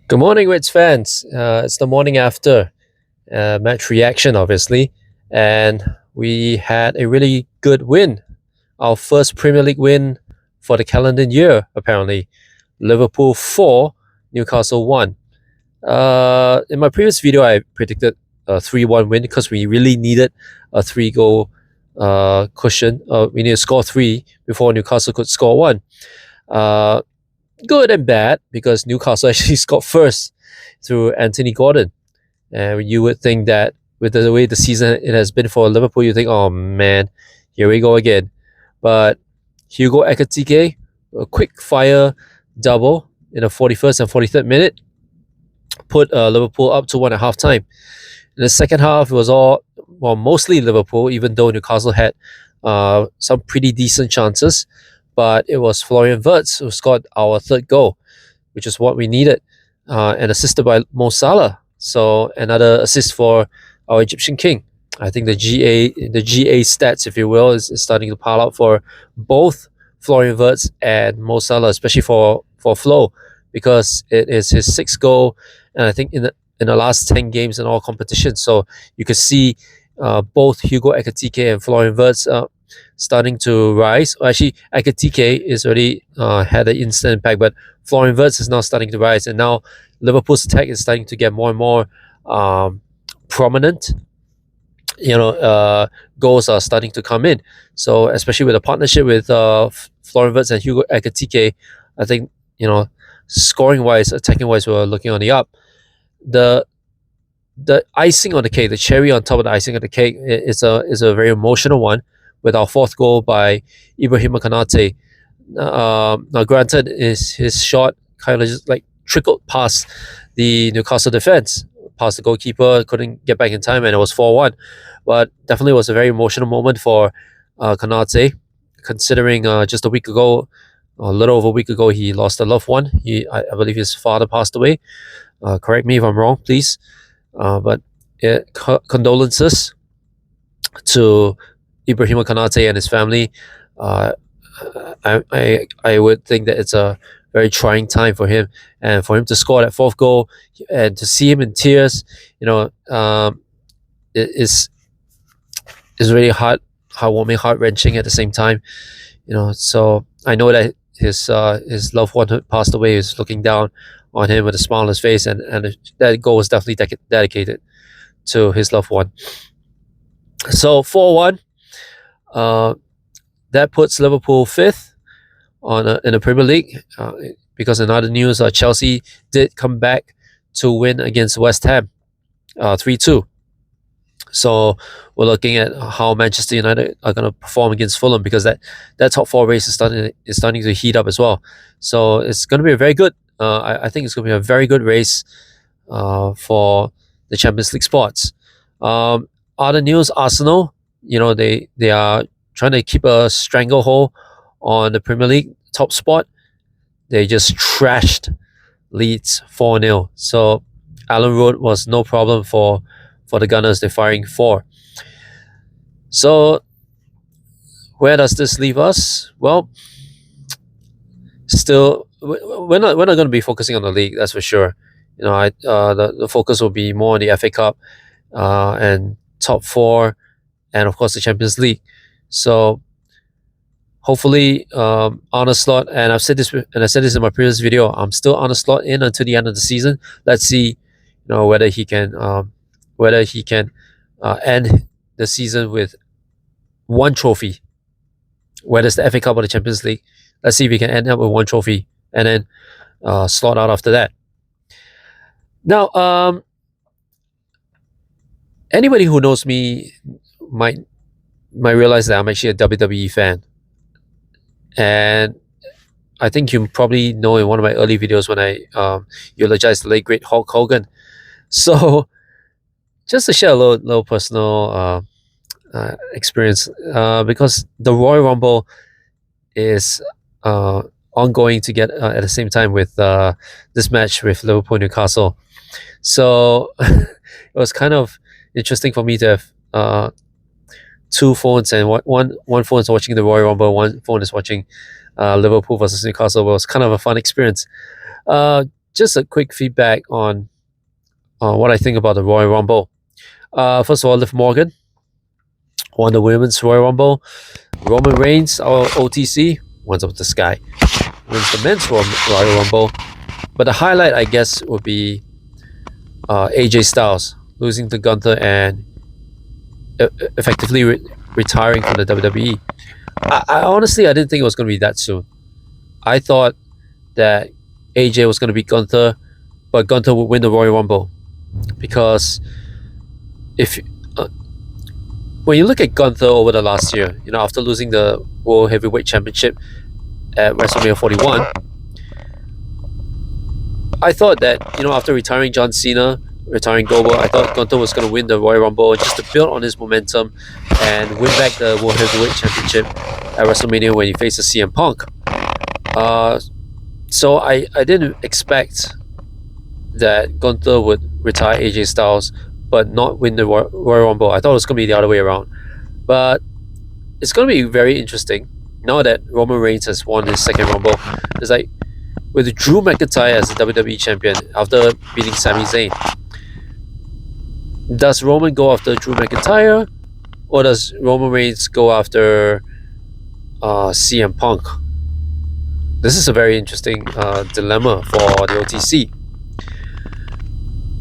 Good morning, Reds fans. It's the morning after match reaction, obviously, and we had a really good win. Our first Premier League win for the calendar year, apparently. Liverpool 4, Newcastle 1. In my previous video, I predicted a 3-1 win because we really needed a 3 goal cushion. We need to score 3 before Newcastle could score 1. Uh, Good and bad because Newcastle actually scored first through Anthony Gordon. And you would think that with the way the season it has been for Liverpool, you think, oh man, here we go again. But Hugo Ekitike, a quick fire double in the 41st and 43rd minute, put Liverpool up to 1 at half time. In the second half, it was mostly Liverpool, even though Newcastle had some pretty decent chances. But it was Florian Wirtz who scored our third goal, which is what we needed, and assisted by Mo Salah. So another assist for our Egyptian king. I think the GA stats, if you will, is starting to pile up for both Florian Wirtz and Mo Salah, especially for Flo, because it is his sixth goal, and I think in the last 10 games in all competitions. So you could see both Hugo Ekitike and Florian Wirtz starting to rise. Actually, Ekitike is already had an instant impact, but Florian Wirtz is now starting to rise, and now Liverpool's attack is starting to get more and more prominent. Goals are starting to come in. So especially with a partnership with Florian Wirtz and Hugo Ekitike, I think scoring wise, attacking wise, we're looking on the up. The icing on the cake, the cherry on top of the icing on the cake, is a very emotional one with our fourth goal by Ibrahima Konate. Now, granted, his shot kind of just like trickled past the Newcastle defense, past the goalkeeper, couldn't get back in time, and it was 4-1. But definitely was a very emotional moment for Konate, considering just a week ago, a little over a week ago, he lost a loved one. I believe his father passed away. Correct me if I'm wrong, please. But condolences to Ibrahima Konate and his family. I would think that it's a very trying time for him, and for him to score that fourth goal and to see him in tears, it is really heartwarming, heart wrenching at the same time. So I know that his loved one who passed away is looking down on him with a smile on his face, and that goal was definitely dedicated to his loved one. So 4-1. That puts Liverpool fifth in the Premier League. Because in other news, Chelsea did come back to win against West Ham, 3-2. So we're looking at how Manchester United are going to perform against Fulham, because that top four race is starting to heat up as well. So it's going to be a very good. I think it's going to be a very good race for the Champions League spots. Other news: Arsenal. They are trying to keep a stranglehold on the Premier League top spot. They just trashed Leeds 4-0. So Alan Road was no problem for the Gunners. They're firing 4. So where does this leave us? Well, still we're not going to be focusing on the league, that's for sure. The focus will be more on the FA Cup and top 4, and of course the Champions League. So hopefully Arne Slot, and I said this in my previous video, I'm still Arne Slot in until the end of the season. Let's see whether he can end the season with one trophy, whether it's the FA Cup or the Champions League. Let's see if we can end up with one trophy and then slot out after that. Now, anybody who knows me might realize that I'm actually a WWE fan. And I think you probably know in one of my early videos when I eulogized the late great Hulk Hogan. So just to share a little personal experience, because the Royal Rumble is ongoing to get at the same time with this match with Liverpool Newcastle. So it was kind of interesting for me to have 2 phones, and one phone is watching the Royal Rumble, one phone is watching Liverpool versus Newcastle. It was kind of a fun experience. just a quick feedback on what I think about the Royal Rumble. First of all, Liv Morgan won the Women's Royal Rumble. Roman Reigns, our OTC, wins up the sky, wins the Men's Royal Rumble. But the highlight, I guess, would be AJ Styles losing to Gunther and effectively retiring from the WWE. I honestly, I didn't think it was going to be that soon. I thought that AJ was going to beat Gunther, but Gunther would win the Royal Rumble, because if when you look at Gunther over the last year, after losing the World Heavyweight Championship at WrestleMania 41, I thought that after retiring John Cena, retiring Goldberg, I thought Gunther was going to win the Royal Rumble just to build on his momentum and win back the World Heavyweight Championship at WrestleMania when he faces CM Punk. So I didn't expect that Gunther would retire AJ Styles but not win the Royal Rumble. I thought it was going to be the other way around. But it's going to be very interesting now that Roman Reigns has won his second Rumble. It's like with Drew McIntyre as the WWE champion after beating Sami Zayn. Does Roman go after Drew McIntyre, or does Roman Reigns go after CM Punk? This is a very interesting dilemma for the OTC.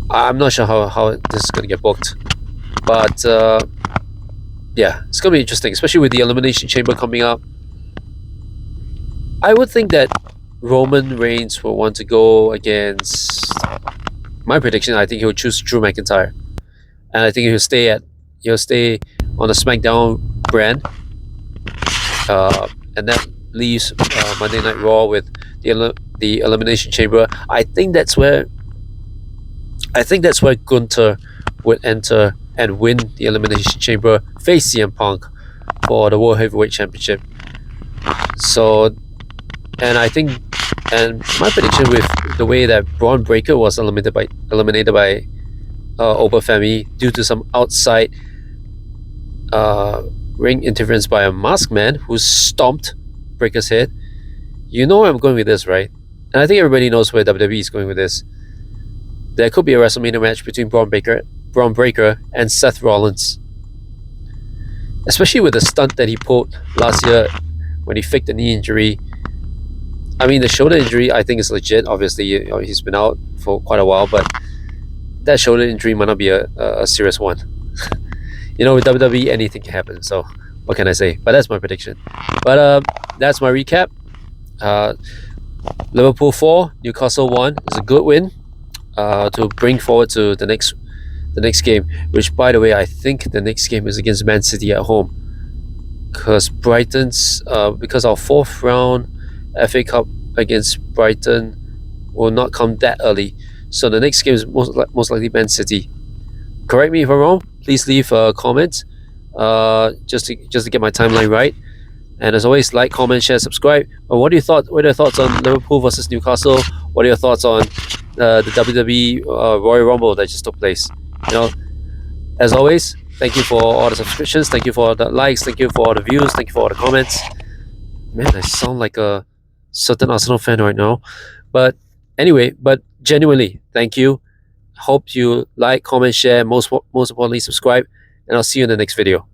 I'm not sure how this is going to get booked, but yeah, it's going to be interesting, especially with the Elimination Chamber coming up. I would think that Roman Reigns will want to go against, my prediction, I think he'll choose Drew McIntyre, and I think he'll stay on the SmackDown brand, and that leaves Monday Night Raw with the Elimination Chamber. I think that's where Gunther would enter and win the Elimination Chamber, face CM Punk for the World Heavyweight Championship. So, and my prediction with the way that Braun Breaker was eliminated by Oberfemi due to some outside ring interference by a masked man who stomped Breaker's head. You know where I'm going with this, right? And I think everybody knows where WWE is going with this. There could be a WrestleMania match between Braun Breaker and Seth Rollins. Especially with the stunt that he pulled last year when he faked the knee injury. I mean, the shoulder injury I think is legit. Obviously, he's been out for quite a while, but that shoulder injury might not be a serious one. With WWE, anything can happen. So, what can I say? But that's my prediction. But that's my recap. Liverpool 4, Newcastle 1. It's a good win to bring forward to the next game. Which, by the way, I think the next game is against Man City at home. Because because our fourth round FA Cup against Brighton will not come that early. So the next game is most likely Man City. Correct me if I'm wrong. Please leave a comment just to get my timeline right. And as always, like, comment, share, subscribe. What are your thoughts on Liverpool versus Newcastle? What are your thoughts on the WWE Royal Rumble that just took place? As always, thank you for all the subscriptions. Thank you for all the likes. Thank you for all the views. Thank you for all the comments. Man, I sound like a certain Arsenal fan right now. But anyway, genuinely, thank you. Hope you like, comment, share, most importantly, subscribe. And I'll see you in the next video.